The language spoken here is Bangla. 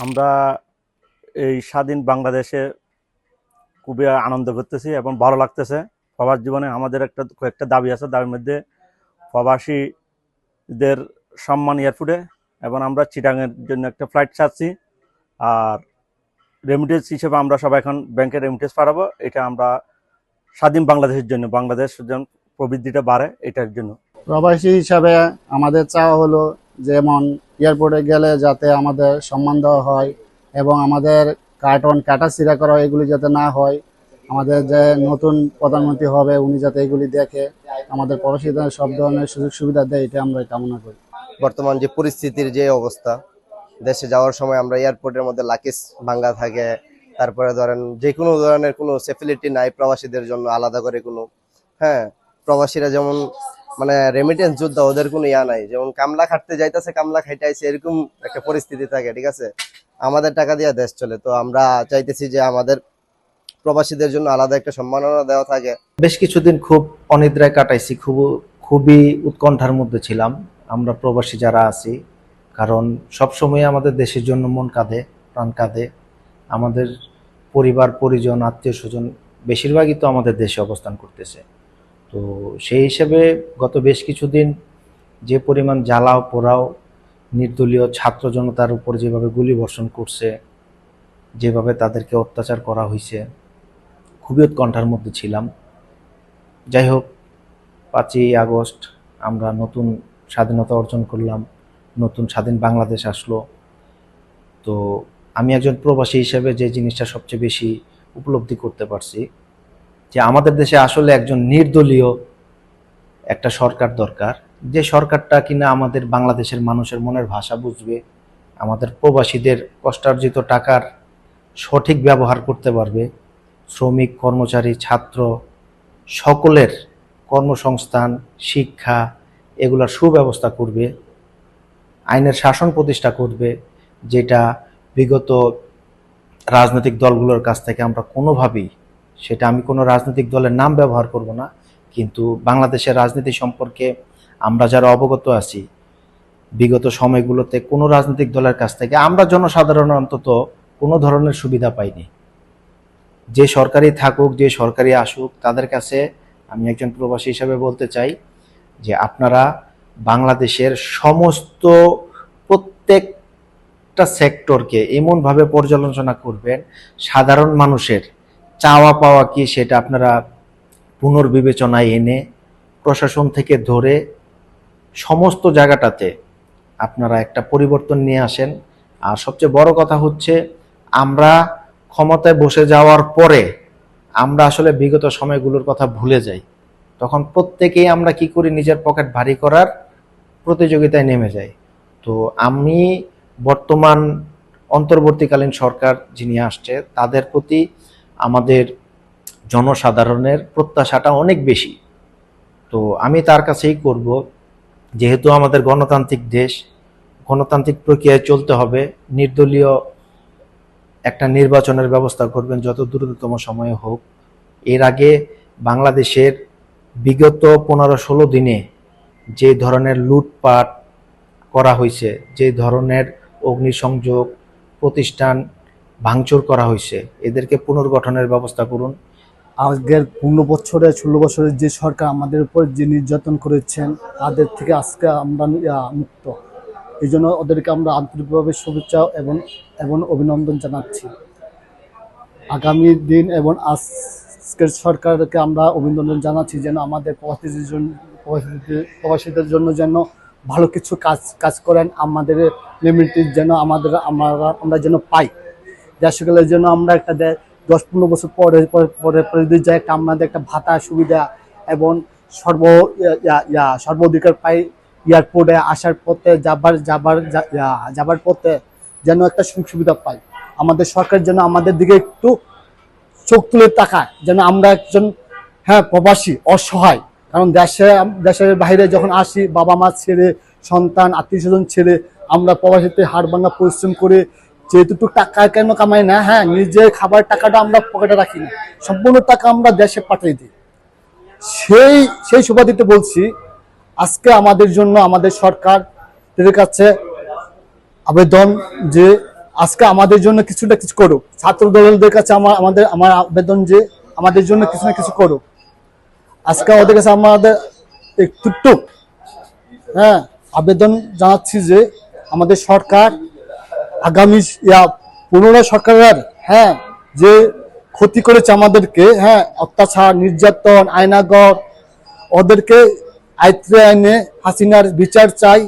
আমরা এই স্বাধীন বাংলাদেশে খুবই আনন্দ করতেছি এবং ভালো লাগতেছে। প্রবাস জীবনে আমাদের কয়েকটা দাবি আছে। দাবির মধ্যে প্রবাসীদের সম্মান এয়ারপোর্টে, এবং আমরা চিটাংয়ের জন্য একটা ফ্লাইট ছাড়ছি। আর রেমিটেন্স হিসেবে আমরা সবাই এখন ব্যাংকে রেমিটেন্স পাঠাবো। এটা আমরা স্বাধীন বাংলাদেশের জন্য, বাংলাদেশ প্রবৃদ্ধিটা বাড়ে এটার জন্য। প্রবাসী হিসাবে আমাদের চাওয়া হলো যেমন এয়ারপোর্টে গেলে যাতে আমাদের সম্মান দেওয়া হয় এবং আমাদের কার্টন কাটাছিড়া করা এগুলি যাতে না হয়। আমাদের যে নতুন প্রধানমন্ত্রী হবে উনি যাতে এগুলি দেখে আমাদের প্রবাসীদের সব ধরনের সুযোগ সুবিধা দেয়, এটা আমরা কামনা করি। বর্তমান যে পরিস্থিতির যে অবস্থা, দেশে যাওয়ার সময় আমরা এয়ারপোর্টের মধ্যে লাকিজ ভাঙ্গা থাকে, তারপরে ধরেন যে কোনো ধরনের কোনো ফ্যাসিলিটি নাই প্রবাসীদের জন্য আলাদা করে কোনো। হ্যাঁ, প্রবাসীরা যেমন মানে রেমিটেন্স যোদ্ধা, ওদের কোনো ইয়া নাই, যেমন কামলা খাটতে যাইতেছে কামলা খাইতে আইছে এরকম একটা পরিস্থিতি থাকে। ঠিক আছে, আমাদের টাকা দিয়ে দেশ চলে, তো আমরা চাইতেছি যে আমাদের প্রবাসীদের জন্য আলাদা একটা সম্মাননা দেওয়া থাকে। বেশ কিছুদিন খুব অনিদ্রায় কাটাইছি, খুবই উৎকণ্ঠার মধ্যে ছিলাম আমরা প্রবাসী যারা আছি। কারণ সবসময় আমাদের দেশের জন্য মন কাঁদে, প্রাণ কাঁদে। আমাদের পরিবার পরিজন আত্মীয় স্বজন বেশিরভাগই তো আমাদের দেশে অবস্থান করতেছে। তো সেই হিসেবে গত বেশ কিছুদিন যে পরিমাণ জ্বালাও পোড়াও নির্দলীয় ছাত্র জনতার উপর যেভাবে গুলি বর্ষণ করছে, যেভাবে তাদেরকে অত্যাচার করা হয়েছে, খুবই উৎকণ্ঠার মধ্যে ছিলাম। যাই হোক, 5ই আগস্ট আমরা নতুন স্বাধীনতা অর্জন করলাম, নতুন স্বাধীন বাংলাদেশ আসলো। তো আমি একজন প্রবাসী হিসেবে যে জিনিসটা সবচেয়ে বেশি উপলব্ধি করতে পারছি যে আমাদের দেশে আসলে একজন নির্দলীয় একটা সরকার দরকার, যে সরকারটা কিনা আমাদের বাংলাদেশের মানুষের মনের ভাষা বুঝবে, আমাদের প্রবাসীদের কষ্টার্জিত টাকার সঠিক ব্যবহার করতে পারবে, শ্রমিক কর্মচারী ছাত্র সকলের কর্মসংস্থান শিক্ষা এগুলোর সুব্যবস্থা করবে, আইনের শাসন প্রতিষ্ঠা করবে, যেটা বিগত রাজনৈতিক দলগুলোর কাছ থেকে আমরা কোনোভাবেই, সেটা আমি কোনো রাজনৈতিক দলের নাম ব্যবহার করব না, কিন্তু বাংলাদেশের রাজনীতি সম্পর্কে আমরা যারা অবগত আছি বিগত সময়গুলোতে কোনো রাজনৈতিক দলের কাছ থেকে আমরা জনসাধারণ অন্তত কোনো ধরনের সুবিধা পাইনি। যে সরকারি থাকুক, যে সরকারি আসুক, তাদের কাছে আমি একজন প্রবাসী হিসাবে বলতে চাই যে আপনারা বাংলাদেশের সমস্ত প্রত্যেকটা সেক্টরকে এমনভাবে পর্যালোচনা করবেন, সাধারণ মানুষের চাওয়া পাওয়া কি সেটা আপনারা পুনর্বিবেচনায় এনে প্রশাসন থেকে ধরে সমস্ত জায়গাটাতে আপনারা একটা পরিবর্তন নিয়ে আসেন। আর সবচেয়ে বড় কথা হচ্ছে, আমরা ক্ষমতায় বসে যাওয়ার পরে আমরা আসলে বিগত সময়গুলোর কথা ভুলে যাই। তখন প্রত্যেকেই আমরা কি করি, নিজের পকেট ভারী করার প্রতিযোগিতায় নেমে যাই। তো আমি বর্তমান অন্তর্বর্তীকালীন সরকার যিনি আসছে তাদের প্রতি আমাদের জনসাধারণের প্রত্যাশাটা অনেক বেশি। তো আমি তার কাছেই করব, যেহেতু আমাদের গণতান্ত্রিক দেশ, গণতান্ত্রিক প্রক্রিয়ায় চলতে হবে, নির্দলীয় একটা নির্বাচনের ব্যবস্থা করবেন যত দ্রুততম সময়ে হোক। এর আগে বাংলাদেশের বিগত 15-16 দিনে যে ধরনের লুটপাট করা হয়েছে, যে ধরনের অগ্নিসংযোগ প্রতিষ্ঠান ভাঙচুর করা হয়েছে, এদেরকে পুনর্গঠনের ব্যবস্থা করুন। আগের 15 বছরের যে সরকার আমাদের উপর যে নির্যাতন করেছেন তাদের থেকে আজকে আমরা মুক্ত। এই জন্য ওদেরকে আমরা আন্তরিকভাবে শুভেচ্ছা এবং অভিনন্দন জানাচ্ছি। আগামী দিন এবং আজকের সরকারকে আমরা অভিনন্দন জানাচ্ছি যেন আমাদের প্রবাসীদের জন্য যেন ভালো কিছু কাজ করেন, আমাদের রেমিটেন্স যেন আমরা যেন পাই। দেশে গেলে যেন আমরা একটা 10-15 বছর পরে যায় একটা আমাদের একটা ভাতা সুবিধা এবং সর্বাধিকার পাই। এয়ারপোর্টে আসার পথে যাবার পথে যেন একটা সুযোগ সুবিধা পাই। আমাদের সরকার যেন আমাদের দিকে একটু চোখ তুলে তাকায়, যেন আমরা একজন প্রবাসী অসহায়। কারণ দেশের বাইরে যখন আসি, বাবা মা ছেড়ে, সন্তান আত্মীয় স্বজন ছেড়ে আমরা প্রবাসীতে হাড় ভাঙা পরিশ্রম করে যেহেতু টাকা কেন কামাই না, নিজের খাবার টাকাটা আমরা পকেটে রাখি না, সম্পূর্ণ টাকা আমরা দেশে পাঠিয়ে দিই। সেই সুবাদিতে বলছি, আজকে আমাদের জন্য আমাদের সরকারের কাছে আবেদন যে আজকে আমাদের জন্য কিছুটা কিছু করুক। ছাত্র দলদের কাছে আমার আবেদন যে আমাদের জন্য কিছু না কিছু করুক। আজকে ওদের কাছে আমাদের একটু হ্যাঁ আবেদন জানাচ্ছি যে আমাদের সরকার আগামী পুনরায় সরকারের হ্যাঁ যে ক্ষতি করেছে আমাদেরকে, হ্যাঁ অত্যাচার নির্যাতন আয়নাগর, ওদেরকে আইত্রে আইনে হাসিনার বিচার চাই।